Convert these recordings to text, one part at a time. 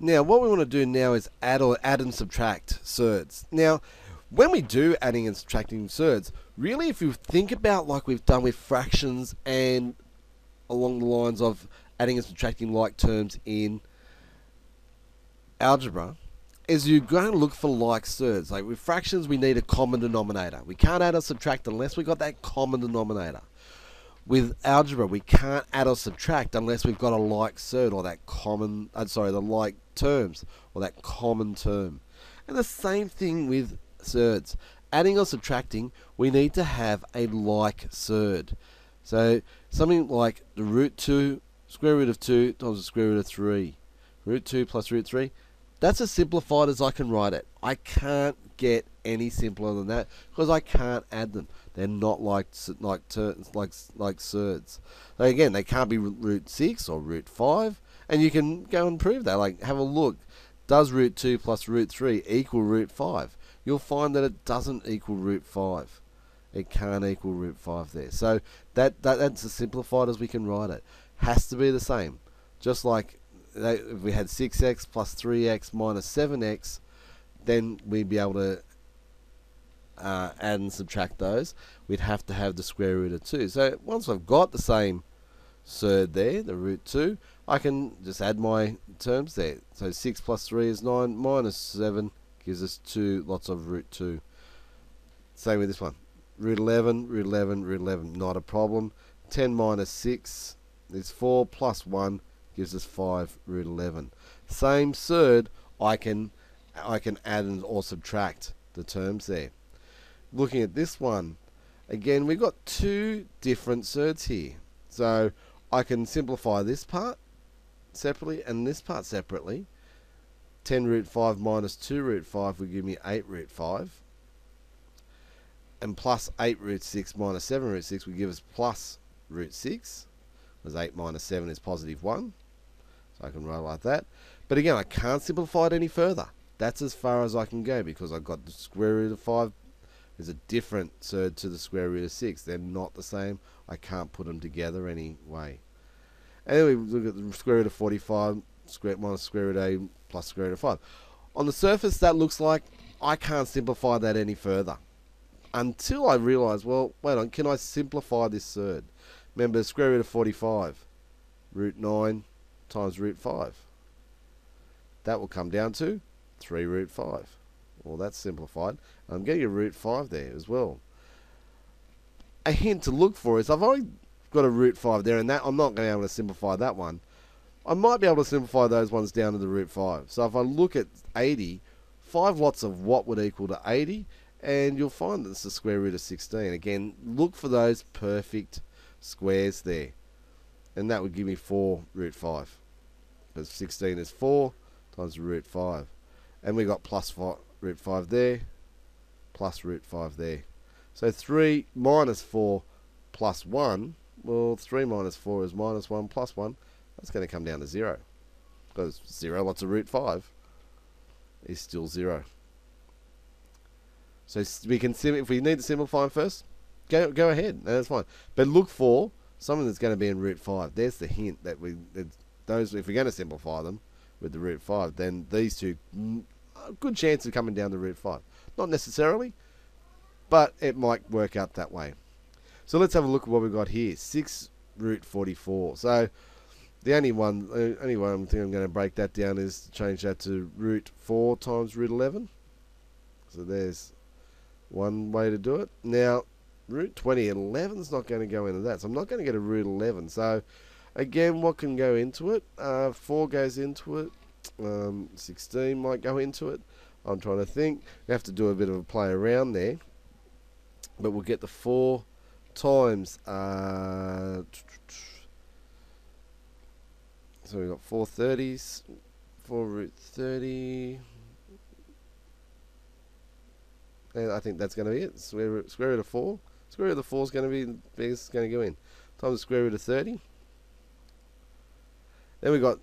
Now, what we want to do now is add and subtract surds. Now, when we do adding and subtracting surds, really if you think about like we've done with fractions and along the lines of adding and subtracting like terms in algebra, is you're going to look for like surds. Like with fractions, we need a common denominator. We can't add or subtract unless we've got that common denominator. With algebra, we can't add or subtract unless we've got a like surd or that common, the like terms or that common term. And the same thing with surds. Adding or subtracting, we need to have a like surd. So something like the root 2, square root of 2 times the square root of 3. Root 2 plus root 3. That's as simplified as I can write it. I can't get any simpler than that because I can't add them. They're not like surds. So again, they can't be root 6 or root 5, and you can go and prove that. Like, have a look. Does root 2 plus root 3 equal root 5? You'll find that it doesn't equal root 5. It can't equal root 5 there. So that's as simplified as we can write it. Has to be the same. Just like if we had 6x plus 3x minus 7x, then we'd be able to add and subtract those. We'd have to have the square root of 2. So once I've got the same surd there, the root 2, I can just add my terms there. So 6 plus 3 is 9, minus 7 gives us 2 lots of root 2. Same with this one. Root 11, root 11, root 11, not a problem. 10 minus 6 is 4, plus 1 gives us 5 root 11. Same surd, I can add and or subtract the terms there. Looking at this one, again, we've got two different surds here. So I can simplify this part separately and this part separately. 10 root 5 minus 2 root 5 will give me 8 root 5. And plus 8 root 6 minus 7 root 6 will give us plus root 6. Because 8 minus 7 is positive 1. So I can write like that. But again, I can't simplify it any further. That's as far as I can go because I've got the square root of 5 is a different surd to the square root of 6. They're not the same. I can't put them together anyway. And then we look at the square root of 45 minus square root of a plus square root of 5. On the surface, that looks like I can't simplify that any further. Until I realise, well, wait on, can I simplify this surd? Remember, the square root of 45, root 9 times root 5. That will come down to 3 root 5. Well, that's simplified. I'm getting a root 5 there as well. A hint to look for is I've already got a root 5 there, and that I'm not going to be able to simplify that one. I might be able to simplify those ones down to the root 5. So if I look at 80, 5 lots of what would equal to 80, and you'll find that it's the square root of 16. Again, look for those perfect squares there. And that would give me 4 root 5. Because 16 is 4 times root 5. And we got plus 5, root 5 there, plus root 5 there. So 3 minus 4 plus 1, well, 3 minus 4 is minus 1 plus 1. That's going to come down to 0. Because 0 lots of root 5 is still 0. So we can if we need to simplify them first, go ahead, that's fine. But look for something that's going to be in root 5. There's the hint that those if we're going to simplify them with the root 5, then these two, a good chance of coming down to root 5. Not necessarily, but it might work out that way. So let's have a look at what we've got here. 6 root 44. So the only one thing I'm going to break that down is to change that to root 4 times root 11. So there's one way to do it. Now, root 20, 11 is not going to go into that. So I'm not going to get a root 11. So again, what can go into it? 4 goes into it. 16 might go into it. I'm trying to think. We have to do a bit of a play around there. But we'll get the 4 times. So we've got 4 30s. 4 root 30. And I think that's going to be it. Square root of 4. Square root of 4 is going to be the biggest going to go in. Times the square root of 30. Then we got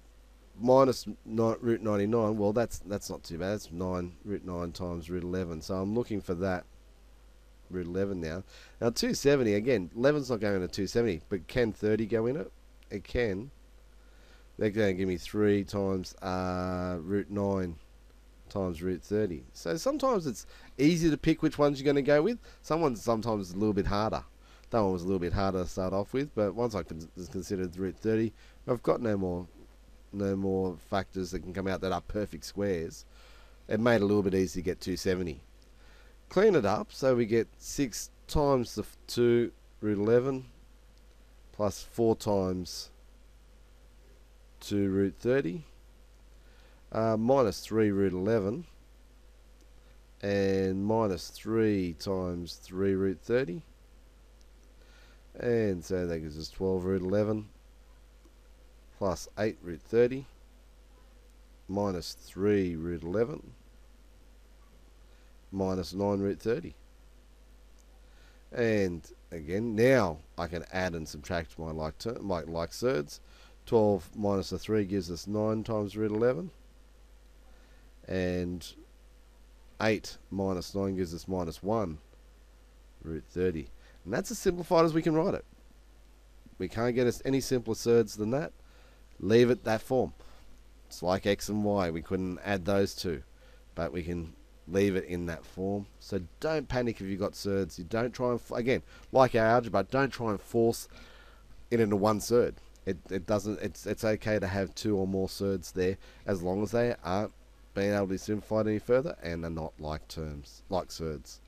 minus root 99. Well, that's not too bad. That's 9 root 9 times root 11. So I'm looking for that root 11 now. Now 270 again. 11's not going into 270, but can 30 go in it? It can. they're going to give me 3 times root 9 times root 30. So sometimes it's easy to pick which ones you're going to go with. Sometimes it's a little bit harder. That one was a little bit harder to start off with, but once I considered root 30, I've got no more factors that can come out that are perfect squares. It made it a little bit easy to get 270. Clean it up, so we get 6 times the 2 root 11 plus 4 times 2 root 30 minus 3 root 11 and minus 3 times 3 root 30, and so that gives us 12 root 11 plus 8 root 30 minus 3 root 11 minus 9 root 30. And again, now I can add and subtract my like surds. 12 minus the 3 gives us 9 times root 11, and 8 minus 9 gives us minus 1 root 30. And that's as simplified as we can write it. We can't get us any simpler surds than that. Leave it that form. It's like x and y. We couldn't add those two, but we can leave it in that form. So don't panic if you've got surds. You don't try and, again, like our algebra, don't try and force it into one surd. It doesn't. It's okay to have 2 or more surds there, as long as they aren't being able to be simplified any further and are not like terms like surds.